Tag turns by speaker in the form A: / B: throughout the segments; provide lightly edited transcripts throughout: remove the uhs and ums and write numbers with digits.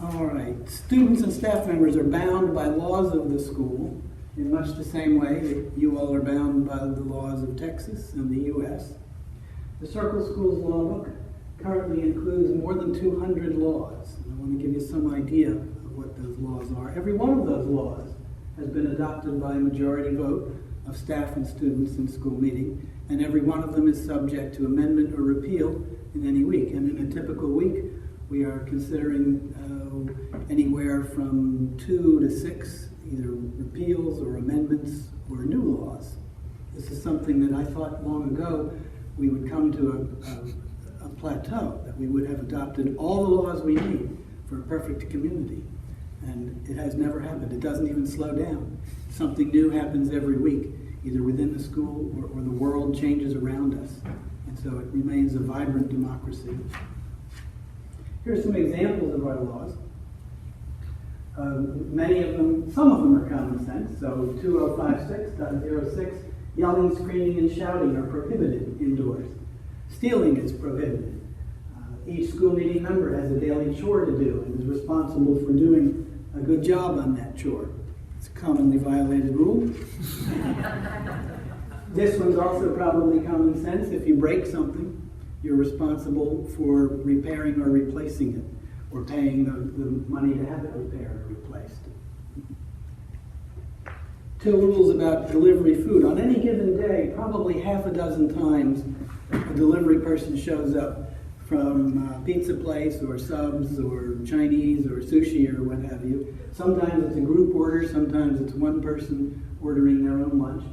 A: All right. Students and staff members are bound by laws of the school in much the same way that you all are bound by the laws of Texas and the U.S. The Circle Schools Law Book currently includes more than 200 laws. And I want to give you some idea of what those laws are. Every one of those laws has been adopted by a majority vote of staff and students in school meeting, and every one of them is subject to amendment or repeal in any week. And in a typical week, we are considering anywhere from 2 to 6 either repeals or amendments or new laws. This is something that I thought long ago we would come to a plateau, that we would have adopted all the laws we need for a perfect community. And it has never happened. It doesn't even slow down. Something new happens every week, either within the school or the world changes around us. And so it remains a vibrant democracy. Here's some examples of our laws. Many of them, some of them are common sense. So 2056.06, yelling, screaming, and shouting are prohibited indoors. Stealing is prohibited. Each school meeting member has a daily chore to do and is responsible for doing a good job on that chore. It's a commonly violated rule. This one's also probably common sense. If you break something, you're responsible for repairing or replacing it, or paying the money to have it repaired or replaced. 2 rules about delivery food. On any given day, probably half a dozen times, a delivery person shows up from a pizza place or Subs or Chinese or sushi or what have you. Sometimes it's a group order, sometimes it's one person ordering their own lunch.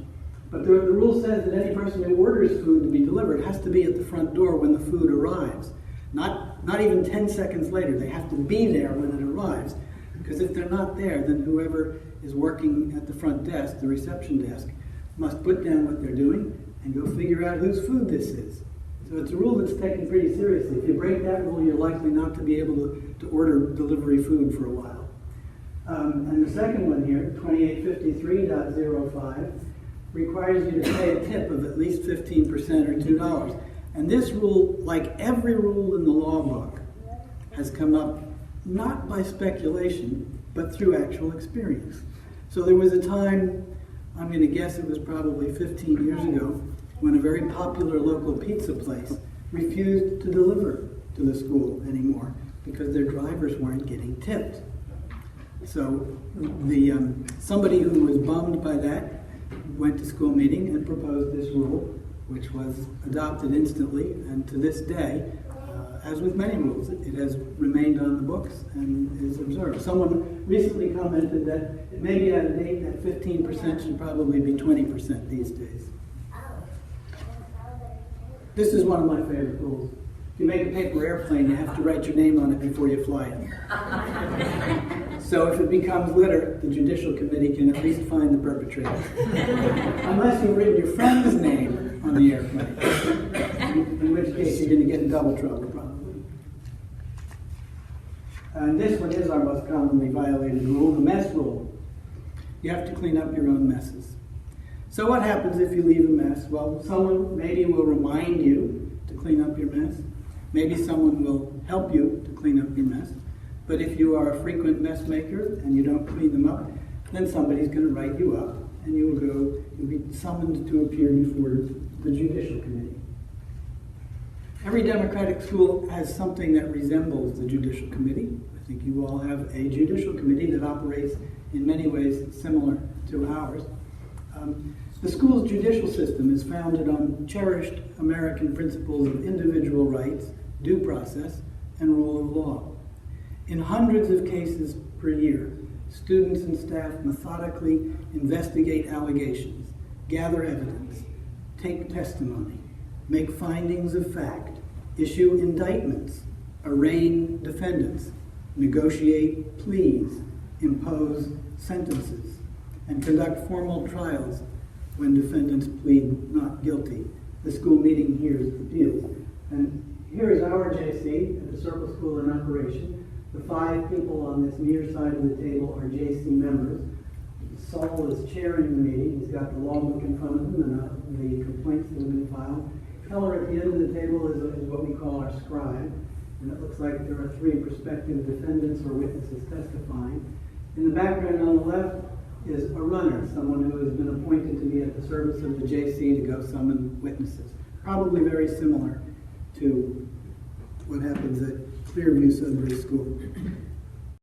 A: But the rule says that any person who orders food to be delivered has to be at the front door when the food arrives. Not even 10 seconds later. They have to be there when it arrives. Because if they're not there, then whoever is working at the front desk, the reception desk, must put down what they're doing and go figure out whose food this is. So it's a rule that's taken pretty seriously. If you break that rule, you're likely not to be able to order delivery food for a while. And the second one here, 2853.05, requires you to pay a tip of at least 15% or $2. And this rule, like every rule in the law book, has come up not by speculation, but through actual experience. So there was a time, I'm going to guess it was probably 15 years ago, when a very popular local pizza place refused to deliver to the school anymore because their drivers weren't getting tipped. So somebody who was bummed by that went to school meeting and proposed this rule, which was adopted instantly, and to this day, as with many rules, it has remained on the books and is observed. Someone recently commented that it may be out of date, that 15% should probably be 20% these days. This is one of my favorite rules. If you make a paper airplane, you have to write your name on it before you fly it. So if it becomes litter, the Judicial Committee can at least find the perpetrator. Unless you've written your friend's name on the airplane, in which case you're going to get in double trouble, probably. And this one is our most commonly violated rule, the mess rule. You have to clean up your own messes. So what happens if you leave a mess? Well, someone maybe will remind you to clean up your mess. Maybe someone will help you to clean up your mess. But if you are a frequent mess maker and you don't clean them up, then somebody's going to write you up and you'll be summoned to appear before the Judicial Committee. Every democratic school has something that resembles the Judicial Committee. I think you all have a Judicial Committee that operates in many ways similar to ours. The school's judicial system is founded on cherished American principles of individual rights, due process, and rule of law. In hundreds of cases per year, students and staff methodically investigate allegations, gather evidence, take testimony, make findings of fact, issue indictments, arraign defendants, negotiate pleas, impose sentences, and conduct formal trials when defendants plead not guilty. The school meeting hears appeals. And here is our JC at the Circle School in operation. The 5 people on this near side of the table are JC members. Saul is chairing the meeting. He's got the law book in front of him and the complaints that have been filed. Keller at the end of the table is what we call our scribe. And it looks like there are 3 prospective defendants or witnesses testifying. In the background on the left is a runner, someone who has been appointed to be at the service of the JC to go summon witnesses. Probably very similar to what happens at Clearview Sudbury School.